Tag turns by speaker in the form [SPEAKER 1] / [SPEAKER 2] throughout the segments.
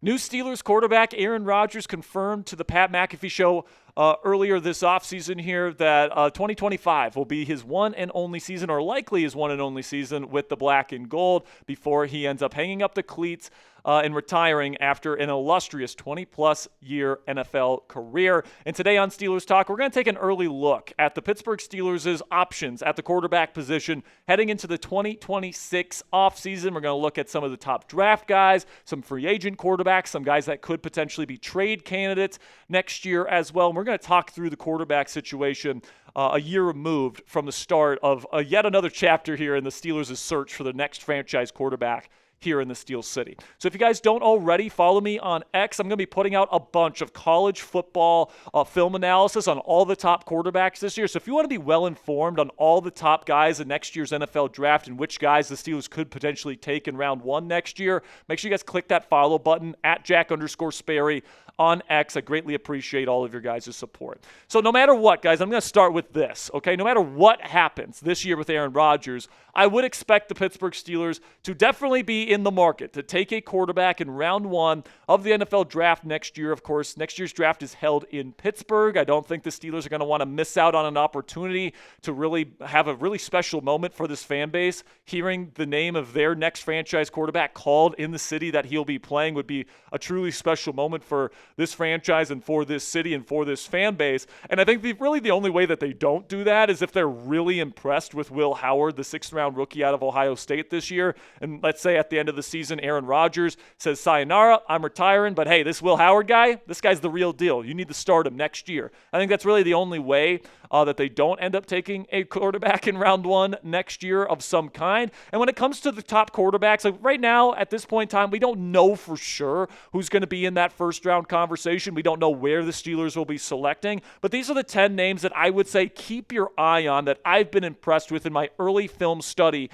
[SPEAKER 1] New Steelers quarterback Aaron Rodgers confirmed to the Pat McAfee show earlier this offseason here that 2025 will be his one and only season, or likely his one and only season, with the black and gold before he ends up hanging up the cleats and retiring after an illustrious 20-plus year NFL career. And today on Steelers Talk, we're going to take an early look at the Pittsburgh Steelers' options at the quarterback position heading into the 2026 offseason. We're going to look at some of the top draft guys, some free agent quarterbacks, some guys that could potentially be trade candidates next year as well. And we're going to talk through the quarterback situation a year removed from the start of yet another chapter here in the Steelers' search for the next franchise quarterback here in the Steel City. So if you guys don't already follow me on X, I'm going to be putting out a bunch of college football film analysis on all the top quarterbacks this year. So if you want to be well informed on all the top guys in next year's NFL draft and which guys the Steelers could potentially take in round one next year, make sure you guys click that follow button at Jack_Sperry on X. I greatly appreciate all of your guys' support. So no matter what, guys, I'm going to start with this, okay? No matter what happens this year with Aaron Rodgers, I would expect the Pittsburgh Steelers to definitely be in the market to take a quarterback in round one of the NFL draft next year. Of course, next year's draft is held in Pittsburgh. I don't think the Steelers are going to want to miss out on an opportunity to really have a really special moment for this fan base. Hearing the name of their next franchise quarterback called in the city that he'll be playing would be a truly special moment for this franchise and for this city and for this fan base. And I think really the only way that they don't do that is if they're really impressed with Will Howard, the sixth-round rookie out of Ohio State this year. And let's say at the end of the season, Aaron Rodgers says, sayonara, I'm retiring, but hey, this Will Howard guy, this guy's the real deal. You need to start him next year. I think that's really the only way that they don't end up taking a quarterback in round one next year of some kind. And when it comes to the top quarterbacks, like right now, at this point in time, we don't know for sure who's going to be in that first-round conversation. We don't know where the Steelers will be selecting. But these are the 10 names that I would say keep your eye on that I've been impressed with in my early film study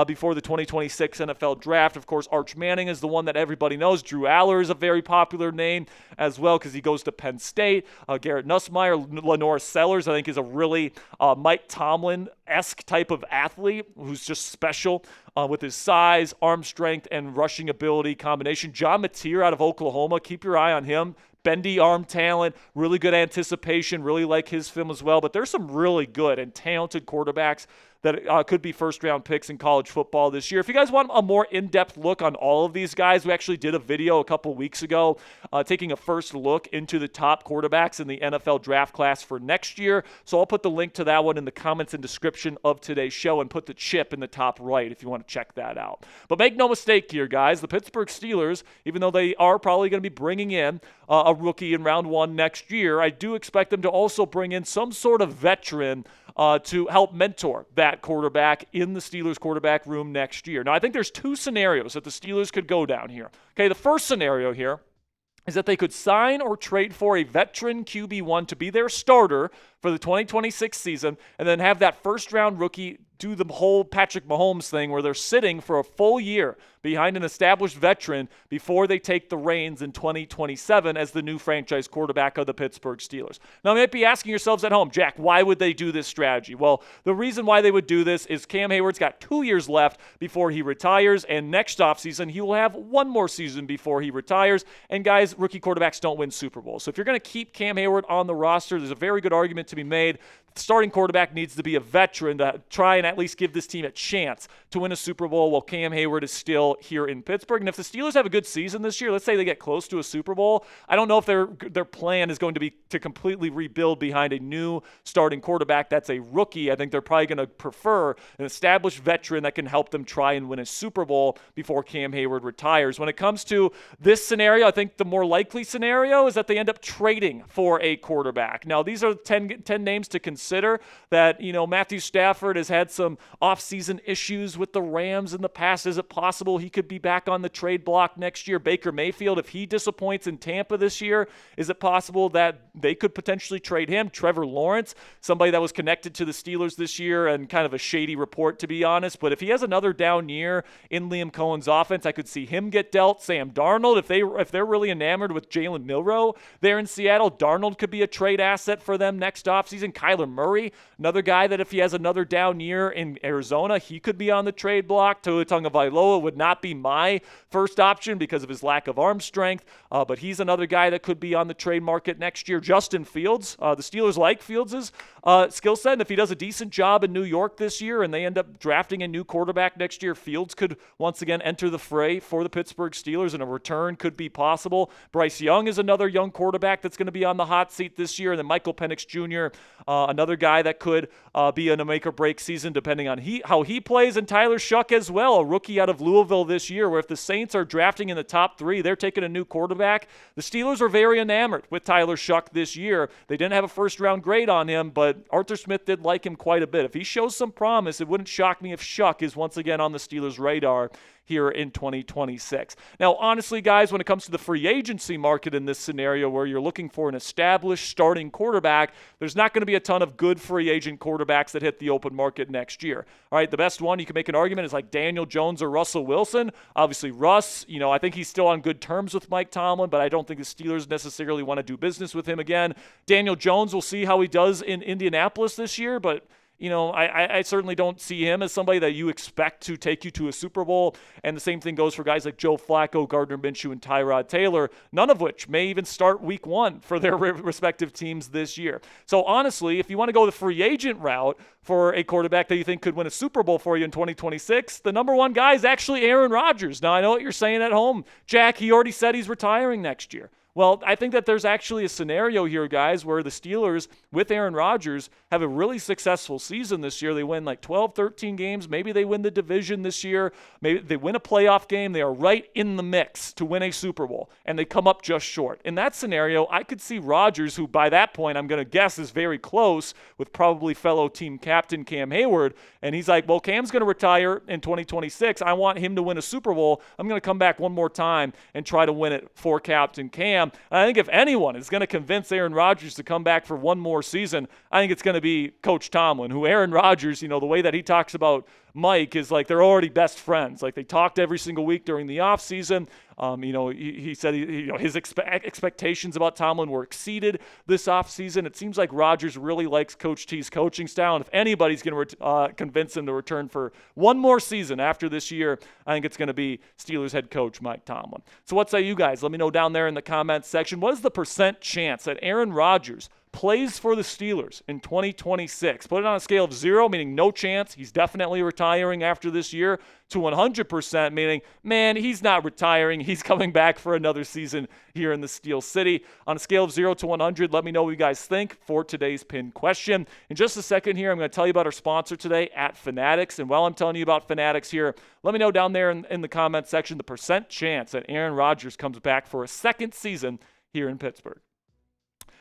[SPEAKER 1] before the 2026 NFL Draft. Of course, Arch Manning is the one that everybody knows. Drew Allar is a very popular name as well because he goes to Penn State. Garrett Nussmeier, LaNorris Sellers, I think is a really Mike Tomlin-esque type of athlete who's just special with his size, arm strength, and rushing ability combination. John Mateer out of Oklahoma, keep your eye on him. Bendy arm talent, really good anticipation, really like his film as well. But there's some really good and talented quarterbacks that could be first-round picks in college football this year. If you guys want a more in-depth look on all of these guys, we actually did a video a couple weeks ago taking a first look into the top quarterbacks in the NFL draft class for next year. So I'll put the link to that one in the comments and description of today's show and put the chip in the top right if you want to check that out. But make no mistake here, guys, the Pittsburgh Steelers, even though they are probably going to be bringing in a rookie in round one next year, I do expect them to also bring in some sort of veteran to help mentor that quarterback in the Steelers quarterback room next year. Now, I think there's two scenarios that the Steelers could go down here. Okay, the first scenario here is that they could sign or trade for a veteran QB1 to be their starter for the 2026 season and then have that first-round rookie do the whole Patrick Mahomes thing where they're sitting for a full year behind an established veteran before they take the reins in 2027 as the new franchise quarterback of the Pittsburgh Steelers. Now, you might be asking yourselves at home, Jack, why would they do this strategy? Well, the reason why they would do this is Cam Hayward's got 2 years left before he retires, and next offseason he will have one more season before he retires. And guys, rookie quarterbacks don't win Super Bowls. So if you're going to keep Cam Hayward on the roster, there's a very good argument to be made. The starting quarterback needs to be a veteran to try and at least give this team a chance to win a Super Bowl while Cam Hayward is still here in Pittsburgh. And if the Steelers have a good season this year, let's say they get close to a Super Bowl, I don't know if their plan is going to be to completely rebuild behind a new starting quarterback that's a rookie. I think they're probably going to prefer an established veteran that can help them try and win a Super Bowl before Cam Hayward retires. When it comes to this scenario, I think the more likely scenario is that they end up trading for a quarterback. Now, these are 10 names to consider that, Matthew Stafford has had some offseason issues with the Rams in the past. Is it possible he could be back on the trade block next year? Baker Mayfield, if he disappoints in Tampa this year, is it possible that they could potentially trade him? Trevor Lawrence, somebody that was connected to the Steelers this year and kind of a shady report, to be honest. But if he has another down year in Liam Cohen's offense, I could see him get dealt. Sam Darnold, if they're really enamored with Jalen Milroe there in Seattle, Darnold could be a trade asset for them next offseason. Kyler Murray, another guy that if he has another down year in Arizona, he could be on the trade block. Tua Tagovailoa would not be my first option because of his lack of arm strength, but he's another guy that could be on the trade market next year. Justin Fields, the Steelers like Fields' skill set, and if he does a decent job in New York this year and they end up drafting a new quarterback next year, Fields could once again enter the fray for the Pittsburgh Steelers, and a return could be possible. Bryce Young is another young quarterback that's going to be on the hot seat this year, and then Michael Penix Jr., another guy that could be in a make-or-break season depending on how he plays, and Tyler Shuck as well, a rookie out of Louisville this year, where if the Saints are drafting in the top 3, they're taking a new quarterback. The Steelers are very enamored with Tyler Shuck this year. They didn't have a first-round grade on him, but Arthur Smith did like him quite a bit. If he shows some promise, it wouldn't shock me if Shuck is once again on the Steelers' radar here in 2026. Now, honestly, guys, when it comes to the free agency market in this scenario where you're looking for an established starting quarterback, there's not going to be a ton of good free agent quarterbacks that hit the open market next year. All right, the best one you can make an argument is like Daniel Jones or Russell Wilson. Obviously, Russ, I think he's still on good terms with Mike Tomlin, but I don't think the Steelers necessarily want to do business with him again. Daniel Jones, we'll see how he does in Indianapolis this year, but I certainly don't see him as somebody that you expect to take you to a Super Bowl. And the same thing goes for guys like Joe Flacco, Gardner Minshew, and Tyrod Taylor, none of which may even start week 1 for their respective teams this year. So honestly, if you want to go the free agent route for a quarterback that you think could win a Super Bowl for you in 2026, the number one guy is actually Aaron Rodgers. Now, I know what you're saying at home. Jack, he already said he's retiring next year. Well, I think that there's actually a scenario here, guys, where the Steelers, with Aaron Rodgers, have a really successful season this year. They win like 12, 13 games. Maybe they win the division this year. Maybe they win a playoff game. They are right in the mix to win a Super Bowl, and they come up just short. In that scenario, I could see Rodgers, who by that point I'm going to guess is very close with probably fellow team captain Cam Hayward, and he's like, well, Cam's going to retire in 2026. I want him to win a Super Bowl. I'm going to come back one more time and try to win it for Captain Cam. I think if anyone is going to convince Aaron Rodgers to come back for one more season, I think it's going to be Coach Tomlin, who Aaron Rodgers, the way that he talks about Mike is like they're already best friends. Like they talked every single week during the offseason. He said his expectations about Tomlin were exceeded this offseason. It seems like Rodgers really likes Coach T's coaching style, and if anybody's going to convince him to return for one more season after this year, I think it's going to be Steelers head coach Mike Tomlin. So what say you guys? Let me know down there in the comments section. What is the % chance that Aaron Rodgers plays for the Steelers in 2026? Put it on a scale of 0, meaning no chance, he's definitely retiring after this year, to 100%, meaning, man, he's not retiring, he's coming back for another season here in the Steel City. On a scale of 0 to 100, let me know what you guys think for today's pinned question. In just a second here, I'm going to tell you about our sponsor today at Fanatics, and while I'm telling you about Fanatics here, let me know down there in the comments section the % chance that Aaron Rodgers comes back for a second season here in Pittsburgh.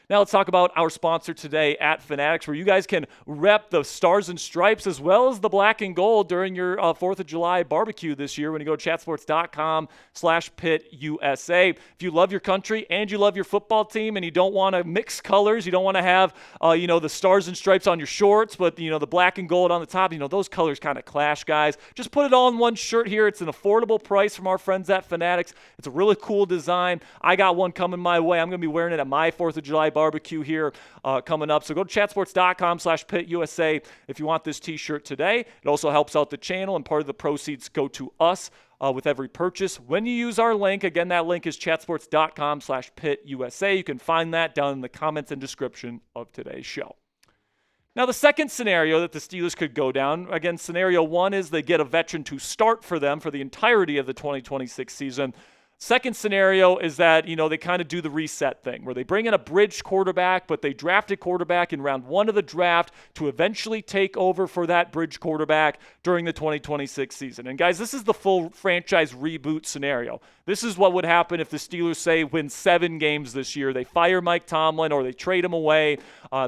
[SPEAKER 1] Now let's talk about our sponsor today at Fanatics, where you guys can rep the stars and stripes as well as the black and gold during your 4th of July barbecue this year when you go to chatsports.com/PittUSA. If you love your country and you love your football team and you don't want to mix colors, you don't want to have, the stars and stripes on your shorts, but, the black and gold on the top, those colors kind of clash, guys. Just put it all in one shirt here. It's an affordable price from our friends at Fanatics. It's a really cool design. I got one coming my way. I'm going to be wearing it at my 4th of July barbecue here coming up. So go to chatsports.com/PittUSA if you want this t-shirt today. It also helps out the channel, and part of the proceeds go to us with every purchase. When you use our link, again, that link is chatsports.com/PittUSA. You can find that down in the comments and description of today's show. Now, the second scenario that the Steelers could go down, again, scenario 1 is they get a veteran to start for them for the entirety of the 2026 season. Second scenario is that, they kind of do the reset thing where they bring in a bridge quarterback, but they draft a quarterback in round 1 of the draft to eventually take over for that bridge quarterback during the 2026 season. And guys, this is the full franchise reboot scenario. This is what would happen if the Steelers, say, win 7 games this year. They fire Mike Tomlin or they trade him away.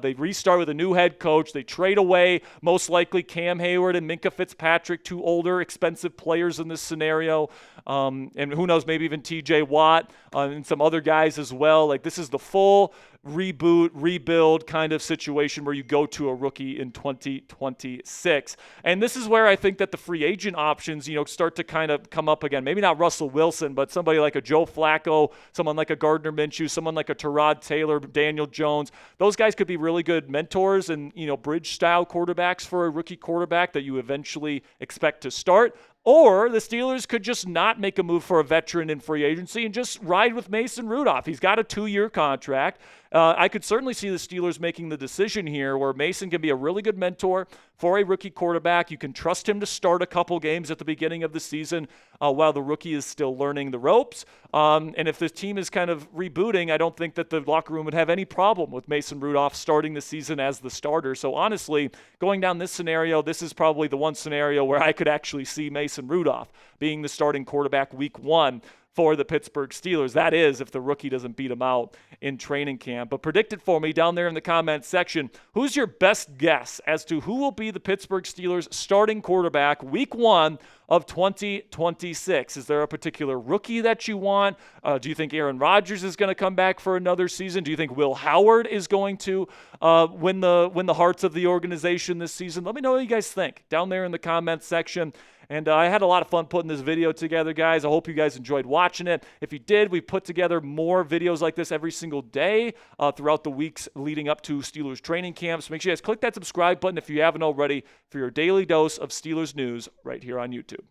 [SPEAKER 1] They restart with a new head coach. They trade away, most likely, Cam Hayward and Minkah Fitzpatrick, 2 older, expensive players in this scenario. And who knows, maybe even TJ Watt and some other guys as well. Like, this is the full reboot, rebuild kind of situation where you go to a rookie in 2026. And this is where I think that the free agent options, start to kind of come up again. Maybe not Russell Wilson, but somebody like a Joe Flacco, someone like a Gardner Minshew, someone like a Tyrod Taylor, Daniel Jones. Those guys could be really good mentors and, bridge-style quarterbacks for a rookie quarterback that you eventually expect to start. Or the Steelers could just not make a move for a veteran in free agency and just ride with Mason Rudolph. He's got a 2-year contract. I could certainly see the Steelers making the decision here where Mason can be a really good mentor for a rookie quarterback. You can trust him to start a couple games at the beginning of the season while the rookie is still learning the ropes. And if the team is kind of rebooting, I don't think that the locker room would have any problem with Mason Rudolph starting the season as the starter. So honestly, going down this scenario, this is probably the one scenario where I could actually see Mason Rudolph being the starting quarterback week 1 for the Pittsburgh Steelers. That is, if the rookie doesn't beat him out in training camp. But predict it for me down there in the comments section. Who's your best guess as to who will be the Pittsburgh Steelers starting quarterback week 1 of 2026? Is there a particular rookie that you want? Do you think Aaron Rodgers is going to come back for another season? Do you think Will Howard is going to win the hearts of the organization this season? Let me know what you guys think down there in the comments section. And I had a lot of fun putting this video together, guys. I hope you guys enjoyed watching it. If you did, we put together more videos like this every single day throughout the weeks leading up to Steelers training camps. Make sure you guys click that subscribe button if you haven't already for your daily dose of Steelers news right here on YouTube.